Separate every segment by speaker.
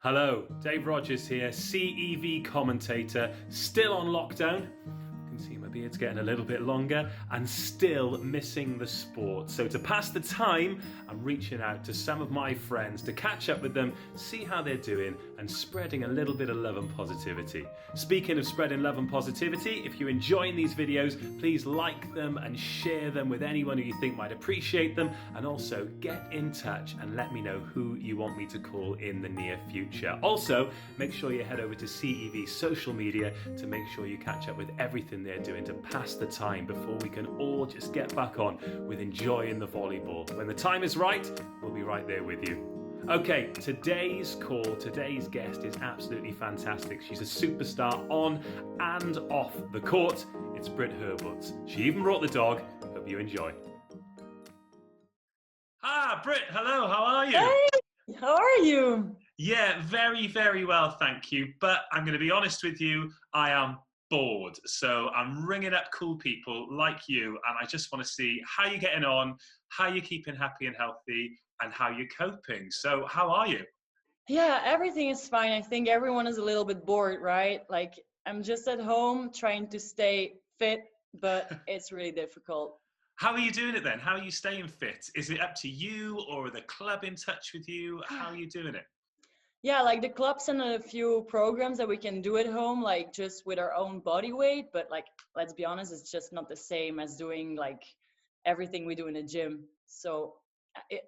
Speaker 1: Hello, Dave Rogers here, CEV commentator, still on lockdown. You can see my beard's getting a little bit longer and still missing the sport. So to pass the time, I'm reaching out to some of my friends to catch up with them, see how they're doing, and spreading a little bit of love and positivity. Speaking of spreading love and positivity, if you're enjoying these videos, please like them and share them with anyone who you think might appreciate them, and also get in touch and let me know who you want me to call in the near future. Also, make sure you head over to CEV's social media to make sure you catch up with everything they're doing to pass the time before we can all just get back on with enjoying the volleyball. When the time is right, we'll be right there with you. Okay, today's guest is absolutely fantastic. She's a superstar on and off the court. It's Britt Herbots. She even brought the dog. Hope you enjoy. Britt, hello, how are you?
Speaker 2: Hey, how are you?
Speaker 1: Yeah, very, very well, thank you. But I'm going to be honest with you, I am bored. So I'm ringing up cool people like you, and I just want to see how you're getting on, how you're keeping happy and healthy, and how you're coping. So how are you?
Speaker 2: Yeah, everything is fine. I think everyone is a little bit bored, right? Like, I'm just at home trying to stay fit, but it's really difficult.
Speaker 1: How are you doing it then? How are you staying fit? Is it up to you, or are the club in touch with you? How are you doing it?
Speaker 2: Yeah, like the club sent a few programs that we can do at home, like just with our own body weight. But like, let's be honest, it's just not the same as doing like everything we do in the gym. So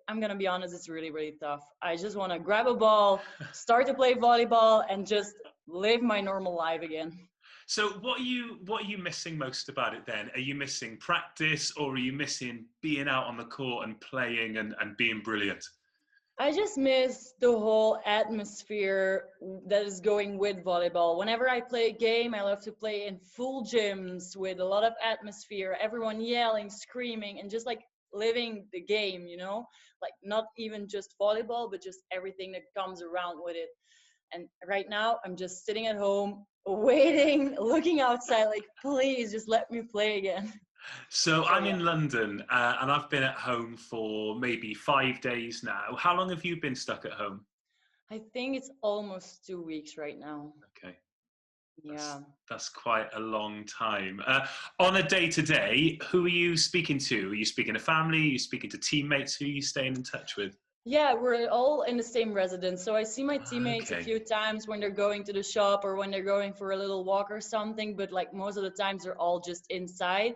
Speaker 2: I'm going to be honest, it's really, really tough. I just want to grab a ball, start to play volleyball, and just live my normal life again.
Speaker 1: So what are you missing most about it then? Are you missing practice, or are you missing being out on the court and playing and being brilliant?
Speaker 2: I just miss the whole atmosphere that is going with volleyball. Whenever I play a game, I love to play in full gyms with a lot of atmosphere, everyone yelling, screaming, and just like living the game, you know? Like not even just volleyball, but just everything that comes around with it. And right now, I'm just sitting at home, waiting, looking outside, like, please just let me play again.
Speaker 1: So
Speaker 2: So,
Speaker 1: I'm
Speaker 2: yeah.
Speaker 1: in London, and I've been at home for maybe 5 days now. How long have you been stuck at home?
Speaker 2: I think it's almost 2 weeks right now.
Speaker 1: Okay,
Speaker 2: Yeah.
Speaker 1: that's quite a long time. On a day-to-day, who are you speaking to? Are you speaking to family? Are you speaking to teammates? Who are you staying in touch with?
Speaker 2: Yeah, we're all in the same residence. So I see my teammates a
Speaker 1: Okay.
Speaker 2: few times when they're going to the shop or when they're going for a little walk or something, but like most of the times they're all just inside.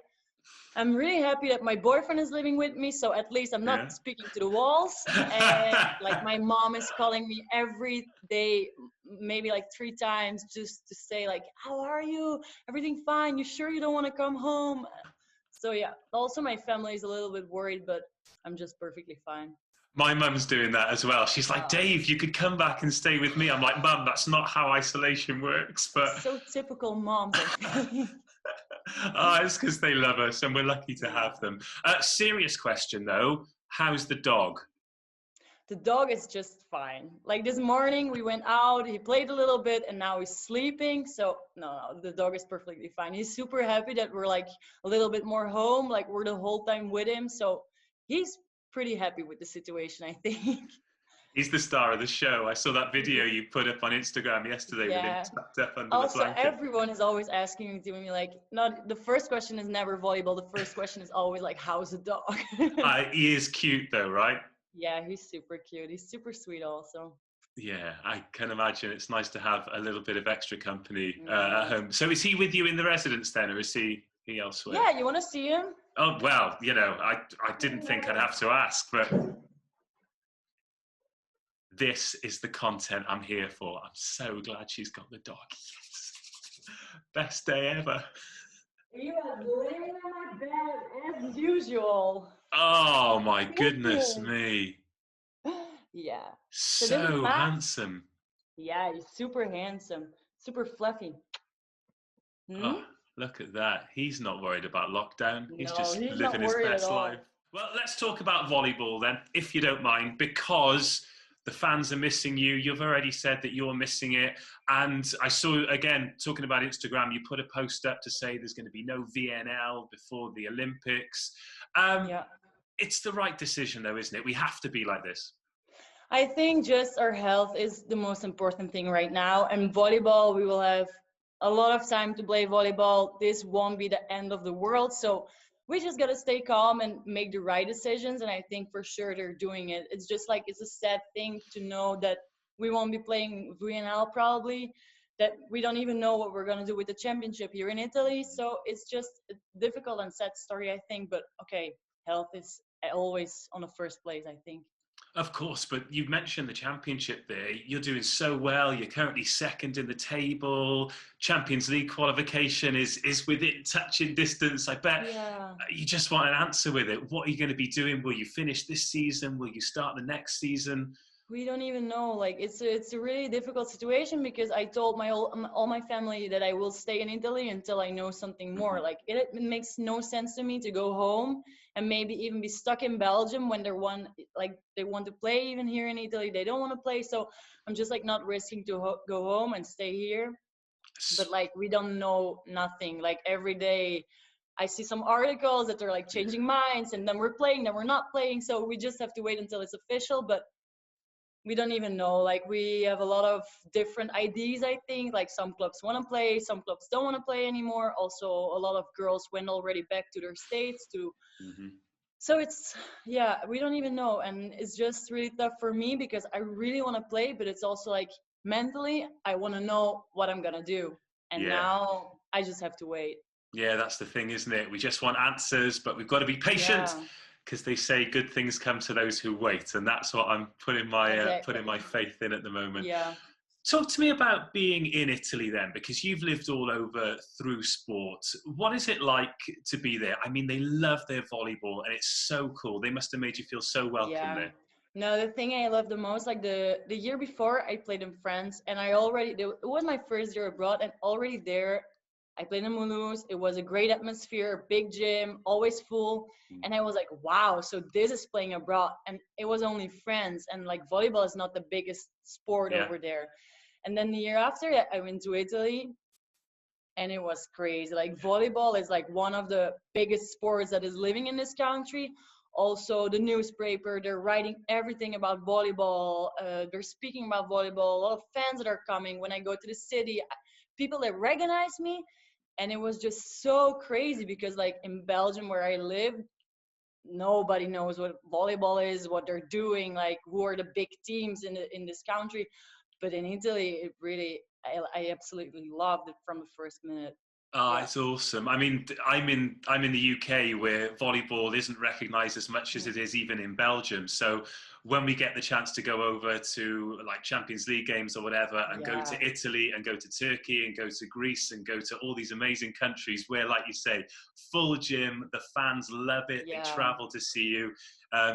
Speaker 2: I'm really happy that my boyfriend is living with me, so at least I'm
Speaker 1: Yeah.
Speaker 2: not speaking to the walls. And like my mom is calling me every day, maybe like 3 times, just to say like, "How are you? Everything fine? You sure you don't want to come home?" So yeah, also my family is a little bit worried, but I'm just perfectly fine.
Speaker 1: My mum's doing that as well. She's like,
Speaker 2: Uh,
Speaker 1: Dave, you could come back and stay with me. I'm like, Mum, that's not how isolation works. But
Speaker 2: so typical moms, I think.
Speaker 1: it's because they love us and we're lucky to
Speaker 2: Yeah.
Speaker 1: have them. Serious question though, how's the dog?
Speaker 2: The dog is just fine. Like this morning, we went out, he played a little bit, and now he's sleeping. So, no, the dog is perfectly fine. He's super happy that we're like a little bit more home, like we're the whole time with him. So, he's pretty happy with the situation, I think.
Speaker 1: He's the star of the show. I saw that video you put up on Instagram yesterday with him
Speaker 2: Yeah.
Speaker 1: tucked up under the
Speaker 2: Also,
Speaker 1: blanket.
Speaker 2: everyone is always asking me like, not the first question is never volleyball. The first question is always like, how's the dog?
Speaker 1: He is cute though, right?
Speaker 2: Yeah, he's super cute. He's super sweet also.
Speaker 1: Yeah, I can imagine. It's nice to have a little bit of extra company
Speaker 2: Yeah.
Speaker 1: at home. So is he with you in the residence then, or is he elsewhere?
Speaker 2: Yeah, you want to see him?
Speaker 1: Oh, well, I didn't think I'd have to ask, but this is the content I'm here for. I'm so glad she's got the dog. Yes. Best day ever.
Speaker 2: He was laying on my bed as usual.
Speaker 1: Oh my goodness
Speaker 2: Sleeping.
Speaker 1: me.
Speaker 2: Yeah. So this is
Speaker 1: So
Speaker 2: Max.
Speaker 1: handsome.
Speaker 2: Yeah, he's super handsome, super fluffy. Hmm?
Speaker 1: Oh, look at that. He's not worried about lockdown. He's
Speaker 2: No,
Speaker 1: just
Speaker 2: he's not
Speaker 1: living his
Speaker 2: worried at
Speaker 1: best life.
Speaker 2: all.
Speaker 1: Well, let's talk about volleyball then, if you don't mind, because the fans are missing you. You've already said that you're missing it. And I saw, again, talking about Instagram, you put a post up to say there's going to be no VNL before the Olympics.
Speaker 2: Yeah.
Speaker 1: It's the right decision, though, isn't it? We have to be like this.
Speaker 2: I think just our health is the most important thing right now. And volleyball, we will have a lot of time to play volleyball. This won't be the end of the world. So we just got to stay calm and make the right decisions. And I think for sure they're doing it. It's just like it's a sad thing to know that we won't be playing VNL probably, that we don't even know what we're going to do with the championship here in Italy. So it's just a difficult and sad story, I think. But okay, health is always on the first place, I think.
Speaker 1: Of course, but you've mentioned the championship there. You're doing so well. You're currently second in the table. Champions League qualification is within touching distance. I bet
Speaker 2: Yeah.
Speaker 1: you just want an answer with it. What are you going to be doing? Will you finish this season? Will you start the next season?
Speaker 2: We don't even know. Like it's a really difficult situation because I told my all my family that I will stay in Italy until I know something more. Like it makes no sense to me to go home and maybe even be stuck in Belgium when they want to play even here in Italy. They don't want to play, so I'm just like not risking to go home and stay here. But like we don't know nothing. Like every day I see some articles that they're like changing minds and then we're playing, then we're not playing. So we just have to wait until it's official. But we don't even know. Like we have a lot of different ideas, I think. Like some clubs want to play, some clubs don't want to play anymore. Also a lot of girls went already back to their states to so it's yeah, we don't even know. And it's just really tough for me because I really want to play, but it's also like mentally I want to know what I'm gonna do. And
Speaker 1: Yeah.
Speaker 2: now I just have to wait.
Speaker 1: Yeah, that's the thing, isn't it? We just want answers, but we've got to be patient
Speaker 2: Yeah,
Speaker 1: because they say good things come to those who wait, and that's what I'm putting my
Speaker 2: exactly.
Speaker 1: faith in at the moment.
Speaker 2: Yeah.
Speaker 1: Talk to me about being in Italy then, because you've lived all over through sport. What is it like to be there? I mean, they love their volleyball and it's so cool. They must have made you feel so welcome
Speaker 2: Yeah.
Speaker 1: there.
Speaker 2: No, the thing I love the most, like the year before, I played in France, and it was my first year abroad, and already there, I played in Mulhouse. It was a great atmosphere, big gym, always full, and I was like, wow, so this is playing abroad, and it was only France, and like volleyball is not the biggest sport
Speaker 1: Yeah.
Speaker 2: over there. And then the year after that, I went to Italy, and it was crazy. Like volleyball is like one of the biggest sports that is living in this country. Also the newspaper, they're writing everything about volleyball. They're speaking about volleyball. A lot of fans that are coming when I go to the city, people that recognize me. And it was just so crazy because like in Belgium where I live, nobody knows what volleyball is, what they're doing, like who are the big teams in this country. But in Italy, it really, I absolutely loved it from the first minute.
Speaker 1: Ah,
Speaker 2: Yeah.
Speaker 1: it's awesome. I mean, I'm in the UK where volleyball isn't recognised as much as
Speaker 2: Mm.
Speaker 1: it is even in Belgium. So when we get the chance to go over to like Champions League games or whatever, and go
Speaker 2: Yeah.
Speaker 1: to Italy and go to Turkey and go to Greece and go to all these amazing countries where, like you say, full gym, the fans love it, they
Speaker 2: Yeah.
Speaker 1: travel to see you.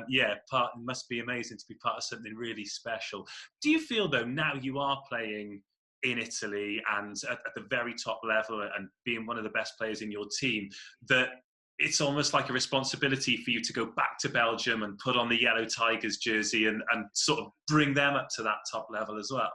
Speaker 1: Yeah, must be amazing to be part of something really special. Do you feel though now you are playing in Italy and at the very top level and being one of the best players in your team, that it's almost like a responsibility for you to go back to Belgium and put on the Yellow Tigers jersey and sort of bring them up to that top level as well?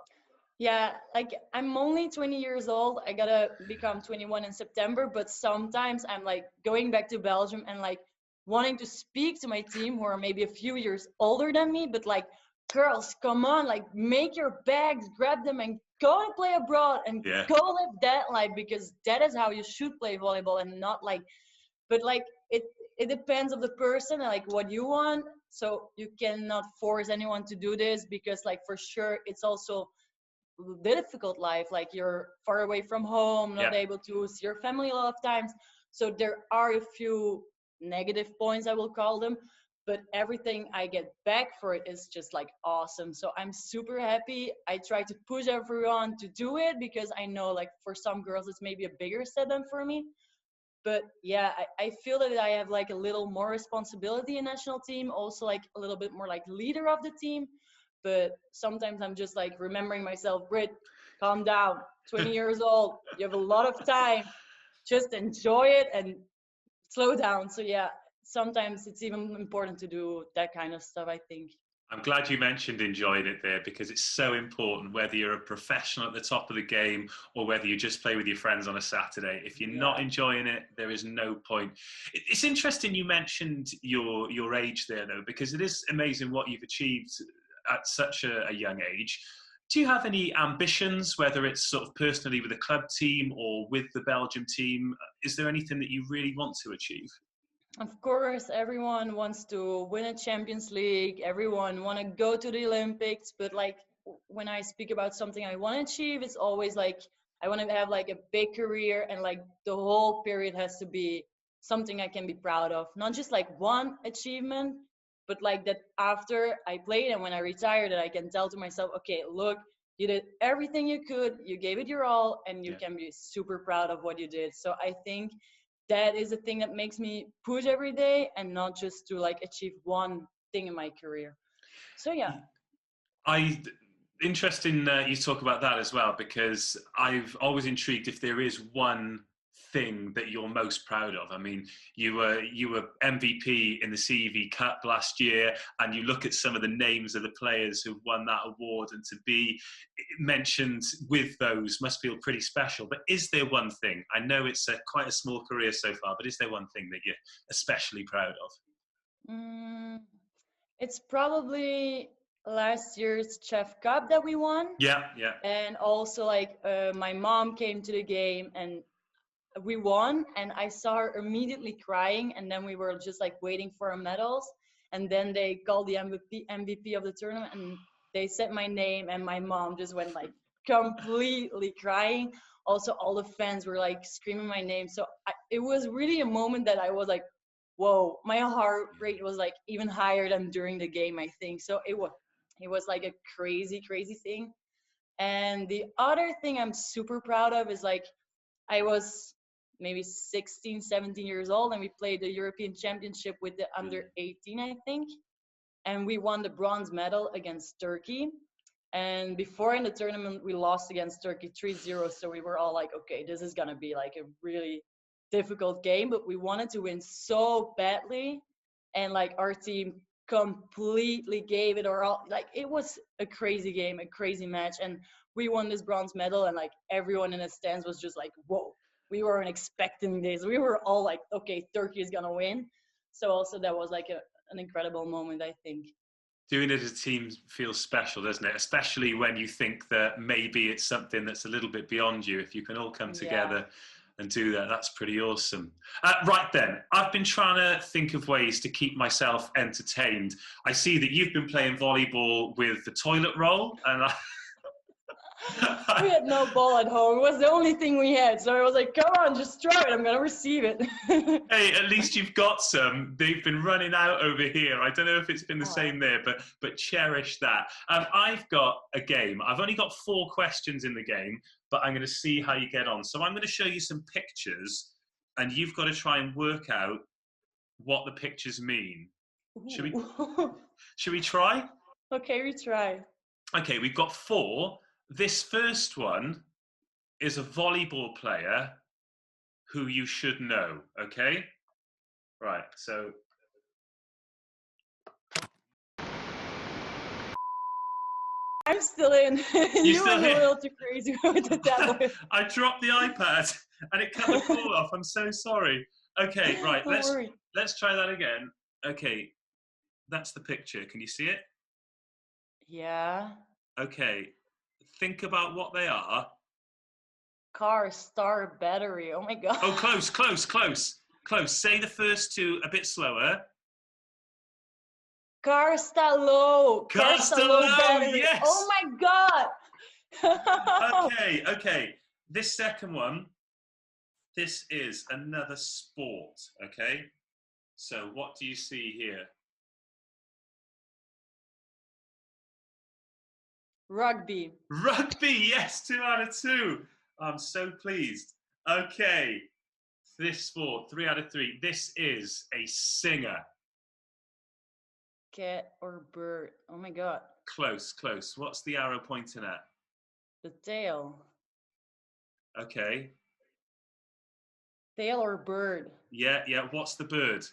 Speaker 2: Yeah, like I'm only 20 years old. I gotta become 21 in September, but sometimes I'm like going back to Belgium and like wanting to speak to my team who are maybe a few years older than me, but like, girls, come on, like make your bags, grab them and go and play abroad and
Speaker 1: Yeah.
Speaker 2: go live that life because that is how you should play volleyball and not like, but like it depends of the person and like what you want. So you cannot force anyone to do this because like for sure it's also difficult life, like you're far away from home, not
Speaker 1: Yeah.
Speaker 2: able to see your family a lot of times. So there are a few negative points, I will call them, but everything I get back for it is just like awesome. So I'm super happy. I try to push everyone to do it because I know like for some girls it's maybe a bigger step than for me. But yeah, I feel that I have like a little more responsibility in national team, also like a little bit more like leader of the team. But sometimes I'm just like remembering myself, Britt, calm down, 20 years old, you have a lot of time, just enjoy it and slow down. So yeah, sometimes it's even important to do that kind of stuff, I think.
Speaker 1: I'm glad you mentioned enjoying it there because it's so important whether you're a professional at the top of the game or whether you just play with your friends on a Saturday. If you're not
Speaker 2: Yeah.
Speaker 1: enjoying it, there is no point. It's interesting you mentioned your age there though, because it is amazing what you've achieved at such a young age. Do you have any ambitions, whether it's sort of personally with the club team or with the Belgium team? Is there anything that you really want to achieve?
Speaker 2: Of course, everyone wants to win a Champions League. Everyone want to go to the Olympics. But like when I speak about something I want to achieve, it's always like I want to have like a big career, and like the whole period has to be something I can be proud of. Not just like one achievement, but like that after I played and when I retired, that I can tell to myself, okay, look, you did everything you could, you gave it your all, and you can be super proud of what you did. So I think that is the thing that makes me push every day, and not just to like achieve one thing in my career. So yeah.
Speaker 1: Interesting you talk about that as well, because I've always intrigued if there is one thing that you're most proud of. I mean, you were MVP in the CEV Cup last year, and you look at some of the names of the players who've won that award, and to be mentioned with those must feel pretty special. But is there one thing? I know it's quite a small career so far, but is there one thing that you're especially proud of?
Speaker 2: It's probably last year's Chef Cup that we won.
Speaker 1: Yeah.
Speaker 2: And also like my mom came to the game and we won, and I saw her immediately crying, and then we were just like waiting for our medals, and then they called the MVP of the tournament, and they said my name, and my mom just went like completely crying. Also, all the fans were like screaming my name. So it was really a moment that I was like, whoa, my heart rate was like even higher than during the game, I think. So it was like a crazy thing. And the other thing I'm super proud of is like I was maybe 16, 17 years old, and we played the European Championship with the under 18, I think. And we won the bronze medal against Turkey. And before in the tournament, we lost against Turkey 3-0. So we were all like, okay, this is going to be like a really difficult game. But we wanted to win so badly. And like our team completely gave it our all. Like it was a crazy game, a crazy match. And we won this bronze medal. And like everyone in the stands was just like, whoa. We weren't expecting this. We were all like, okay, Turkey is going to win. So also that was like an incredible moment, I think.
Speaker 1: Doing it as a team feels special, doesn't it? Especially when you think that maybe it's something that's a little bit beyond you. If you can all come together and do that, that's pretty awesome. Right then, I've been trying to think of ways to keep myself entertained. I see that you've been playing volleyball with the toilet roll, and
Speaker 2: we had no ball at home. It was the only thing we had. So I was like, come on, just try it. I'm going to receive it.
Speaker 1: Hey, at least you've got some. They've been running out over here. I don't know if it's been the same there, but cherish that. I've got a game. I've only got 4 questions in the game, but I'm going to see how you get on. So I'm going to show you some pictures, and you've got to try and work out what the pictures mean. Should we try?
Speaker 2: Okay, we try.
Speaker 1: Okay, we've got 4. This first one is a volleyball player who you should know, okay? Right, so...
Speaker 2: I'm still in. You went
Speaker 1: in?
Speaker 2: a little too crazy with the tablet.
Speaker 1: I dropped the iPad and it cut the call off. I'm so sorry. Okay, right, let's try that again. Okay, that's the picture. Can you see it?
Speaker 2: Yeah.
Speaker 1: Okay, think about what they are.
Speaker 2: Car, star, battery. Oh my god.
Speaker 1: Oh, close. Say the first 2 a bit slower.
Speaker 2: Car low. Battery.
Speaker 1: Yes.
Speaker 2: Oh my god.
Speaker 1: Okay. This second one, this is another sport, okay? So what do you see here?
Speaker 2: Rugby,
Speaker 1: yes, 2 out of 2. I'm so pleased. Okay, this sport, 3 out of 3. This is a singer.
Speaker 2: Cat or bird. Oh my god.
Speaker 1: Close. What's the arrow pointing at?
Speaker 2: The tail.
Speaker 1: Okay.
Speaker 2: Tail or bird.
Speaker 1: Yeah. What's the bird?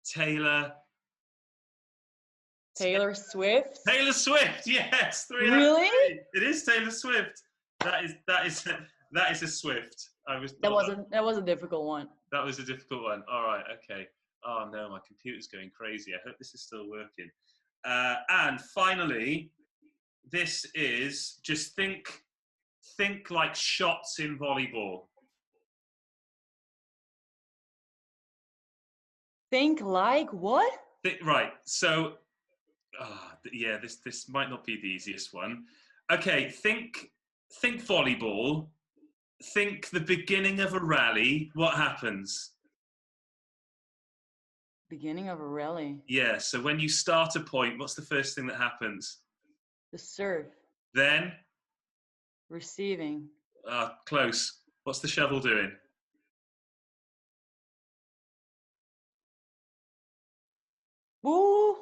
Speaker 1: Taylor
Speaker 2: Swift.
Speaker 1: Taylor Swift. Yes. 3 out of 3.
Speaker 2: Really?
Speaker 1: It is Taylor Swift. That is a Swift.
Speaker 2: That was a difficult one.
Speaker 1: That was a difficult one. All right. Okay. Oh no, my computer's going crazy. I hope this is still working. And finally, this is just think like shots in volleyball.
Speaker 2: Think like what?
Speaker 1: Right. So, yeah, this might not be the easiest one. Okay, think volleyball. Think the beginning of a rally. What happens?
Speaker 2: Beginning of a rally.
Speaker 1: Yeah. So when you start a point, what's the first thing that happens?
Speaker 2: The serve.
Speaker 1: Then,
Speaker 2: Receiving.
Speaker 1: close. What's the shovel doing?
Speaker 2: Ooh.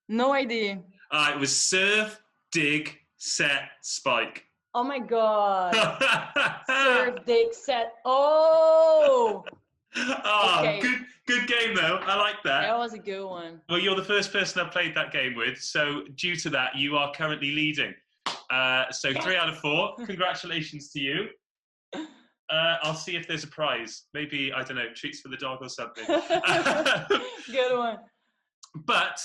Speaker 2: No idea.
Speaker 1: It was serve, dig, set, spike.
Speaker 2: Oh my god. Serve, dig, set. Oh. Okay.
Speaker 1: Good game though. I like that.
Speaker 2: That was a good one.
Speaker 1: Well, you're the first person I've played that game with, so due to that, you are currently leading. So 3 out of 4. Congratulations to you. I'll see if there's a prize. Maybe, I don't know, treats for the dog or something.
Speaker 2: Good one.
Speaker 1: But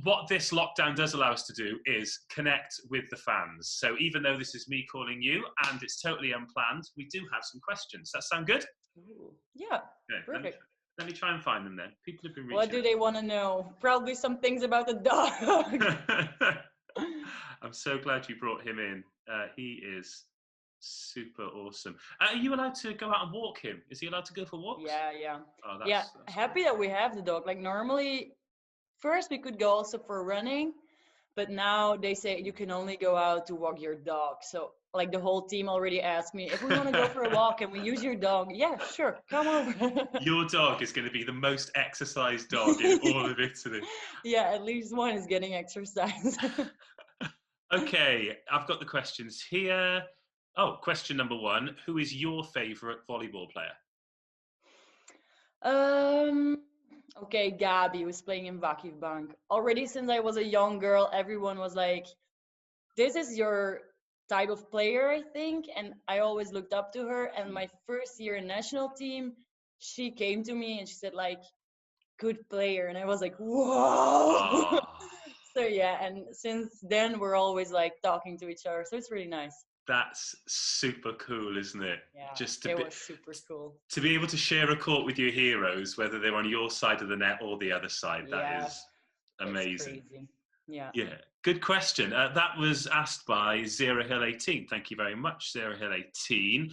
Speaker 1: what this lockdown does allow us to do is connect with the fans. So even though this is me calling you and it's totally unplanned, we do have some questions. That sound good?
Speaker 2: Ooh. Yeah,
Speaker 1: okay,
Speaker 2: perfect.
Speaker 1: Let me try and find them then. People have been reaching
Speaker 2: What do they want to know? Probably some things about the dog.
Speaker 1: I'm so glad you brought him in. He is super awesome. Are you allowed to go out and walk him? Is he allowed to go for walks?
Speaker 2: Yeah.
Speaker 1: Oh,
Speaker 2: that's happy
Speaker 1: cool.
Speaker 2: that we have the dog. Like normally, first we could go also for running, but now they say you can only go out to walk your dog. So like the whole team already asked me if we want to go for a walk and we use your dog. Yeah, sure, come over.
Speaker 1: Your dog is going to be the most exercised dog in all of Italy.
Speaker 2: Yeah, at least one is getting exercise.
Speaker 1: Okay, I've got the questions here. Oh, question number 1. Who is your favourite volleyball player?
Speaker 2: Okay, Gabi was playing in Bank. Already since I was a young girl, everyone was like, this is your type of player, I think. And I always looked up to her. And my first year in national team, she came to me and she said like, good player. And I was like, whoa. So yeah, and since then we're always like talking to each other. So it's really nice.
Speaker 1: That's super cool, isn't it?
Speaker 2: Yeah,
Speaker 1: just
Speaker 2: was super cool.
Speaker 1: To be able to share a court with your heroes, whether they're on your side of the net or the other side, that is amazing.
Speaker 2: Crazy. Yeah.
Speaker 1: Yeah, good question. That was asked by Zara Hill 18. Thank you very much, Zara Hill 18.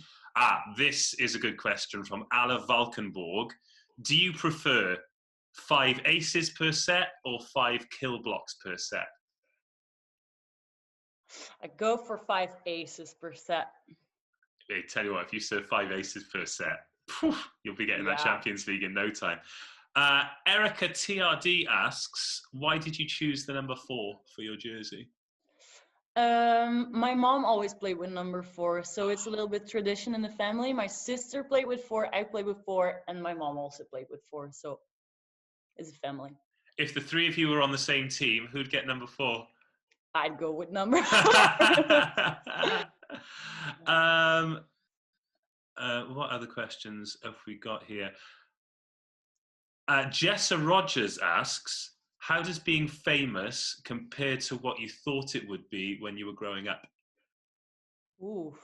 Speaker 1: This is a good question from Alla Valkenborg. Do you prefer 5 aces per set or 5 kill blocks per set?
Speaker 2: I go for 5 aces per set.
Speaker 1: Hey, tell you what, if you serve 5 aces per set, you'll be getting that Champions League in no time. Erica TRD asks, why did you choose the number 4 for your jersey?
Speaker 2: My mom always played with number 4, so it's a little bit tradition in the family. My sister played with 4, I played with 4, and my mom also played with 4, so it's a family.
Speaker 1: If the 3 of you were on the same team, who'd get number 4?
Speaker 2: I'd go with number 4.
Speaker 1: What other questions have we got here? Jessa Rogers asks, how does being famous compare to what you thought it would be when you were growing up?
Speaker 2: Ooh,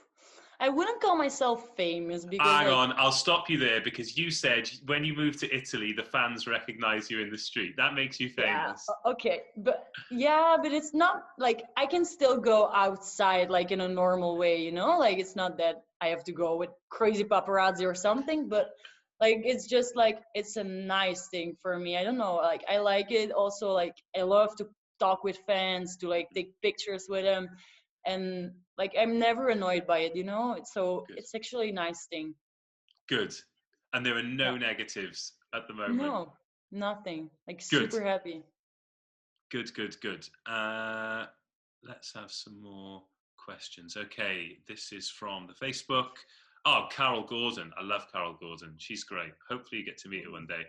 Speaker 2: I wouldn't call myself famous because...
Speaker 1: Hang on, I'll stop you there because you said when you moved to Italy, the fans recognize you in the street. That makes you famous.
Speaker 2: Yeah, okay, but it's not like I can still go outside like in a normal way, you know? Like it's not that I have to go with crazy paparazzi or something, but like it's just like it's a nice thing for me. I don't know, like I like it also. Like I love to talk with fans, to like take pictures with them, and like I'm never annoyed by it, you know? So
Speaker 1: Good.
Speaker 2: it's actually a nice thing.
Speaker 1: Good. And there are no negatives at the moment.
Speaker 2: No, nothing. Like
Speaker 1: Good.
Speaker 2: Super happy.
Speaker 1: Good. Let's have some more questions. Okay, this is from the Facebook. Oh, Carol Gordon. I love Carol Gordon. She's great. Hopefully you get to meet her one day.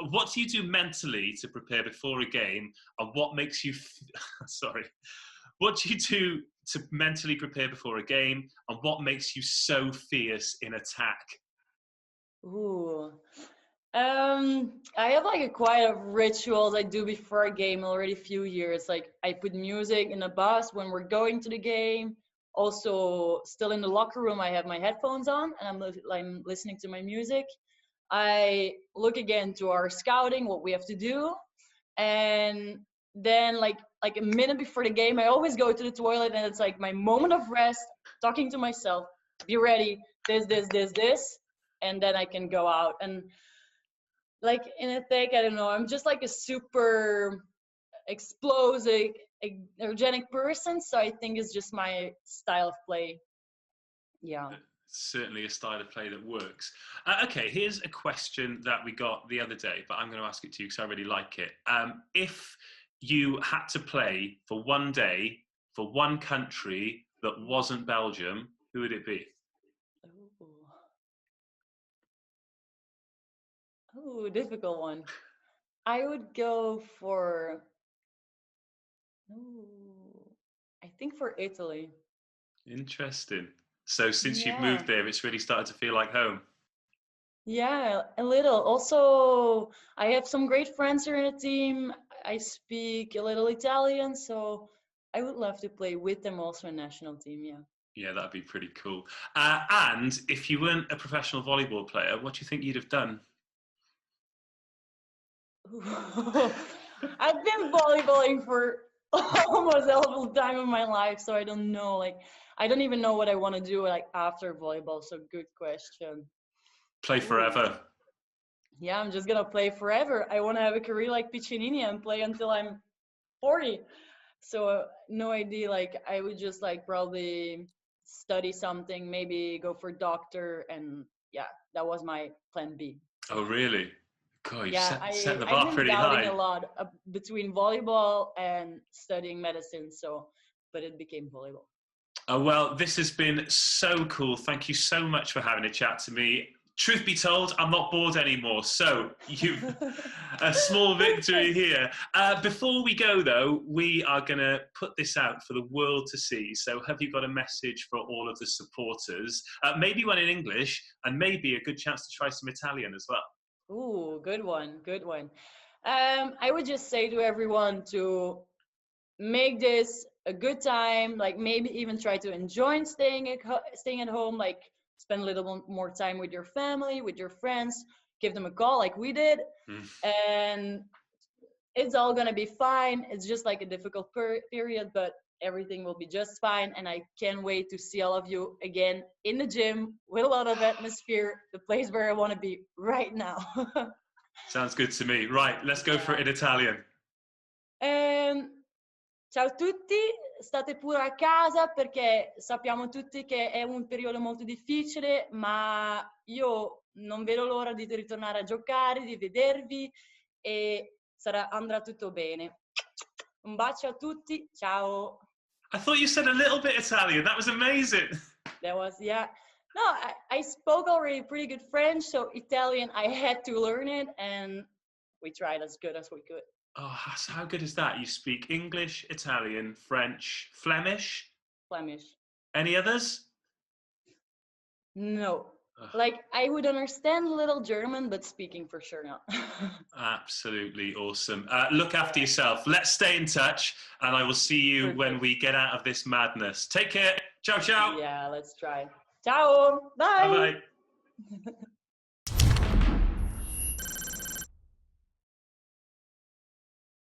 Speaker 1: What do you do mentally to prepare before a game, and what makes you... What do you do to mentally prepare before a game, and what makes you so fierce in attack?
Speaker 2: Ooh. I have like a quite of rituals I do before a game already a few years. Like I put music in the bus when we're going to the game. Also, still in the locker room, I have my headphones on and I'm listening to my music. I look again to our scouting, what we have to do, and then like a minute before the game, I always go to the toilet and it's like my moment of rest, talking to myself, be ready, this, and then I can go out. And like in a take, I don't know, I'm just like a super explosive, energetic person, so I think it's just my style of play. Yeah.
Speaker 1: Certainly a style of play that works. Okay, here's a question that we got the other day, but I'm going to ask it to you because I really like it. If you had to play for one day for one country that wasn't Belgium, who would it be?
Speaker 2: Oh, difficult one. I would go for, I think for Italy.
Speaker 1: Interesting. So since you've
Speaker 2: Yeah.
Speaker 1: moved there, it's really started to feel like home.
Speaker 2: Yeah, a little. Also, I have some great friends here in the team. I speak a little Italian, so I would love to play with them also in national team. Yeah.
Speaker 1: Yeah, that'd be pretty cool. And if you weren't a professional volleyball player, what do you think you'd have done?
Speaker 2: I've been volleyballing for almost the whole time of my life, so I don't know. Like, I don't even know what I want to do like after volleyball. So good question.
Speaker 1: Play forever.
Speaker 2: Yeah, I'm just gonna play forever. I want to have a career like Piccinini and play until I'm 40. So no idea. Like, I would just like probably study something, maybe go for doctor, and yeah, that was my plan B.
Speaker 1: Oh, really? God, you've
Speaker 2: Yeah,
Speaker 1: set the
Speaker 2: I've
Speaker 1: bar
Speaker 2: been
Speaker 1: pretty
Speaker 2: doubting
Speaker 1: high.
Speaker 2: a lot between volleyball and studying medicine. So, but it became volleyball.
Speaker 1: Well, this has been so cool. Thank you so much for having a chat to me. Truth be told, I'm not bored anymore. So you've a small victory here. Before we go, though, we are going to put this out for the world to see. So have you got a message for all of the supporters? Maybe one in English and maybe a good chance to try some Italian as well.
Speaker 2: Ooh, good one, good one. I would just say to everyone to make this a good time, like maybe even try to enjoy staying at home, like spend a little more time with your family, with your friends, give them a call like we did, and it's all gonna be fine. It's just like a difficult period, but everything will be just fine. And I can't wait to see all of you again in the gym with a lot of atmosphere, the place where I want to be right now.
Speaker 1: Sounds good to me. Right, let's go for it in Italian.
Speaker 2: Ciao a tutti, state pure a casa perché sappiamo tutti che è un periodo molto difficile, ma io non vedo l'ora di ritornare a giocare, di vedervi e andrà tutto bene. Un bacio a tutti, ciao.
Speaker 1: I thought you said a little bit Italian. That was amazing.
Speaker 2: That was, yeah. No, I spoke already pretty good French, so Italian, I had to learn it, and we tried as good as we could.
Speaker 1: Oh, how good is that? You speak English, Italian, French, Flemish?
Speaker 2: Flemish.
Speaker 1: Any others?
Speaker 2: No. Like, I would understand a little German, but speaking for sure not.
Speaker 1: Absolutely awesome. Look after yourself. Let's stay in touch, and I will see you when we get out of this madness. Take care. Ciao, ciao.
Speaker 2: Yeah, let's try. Ciao. Bye.
Speaker 1: Bye-bye.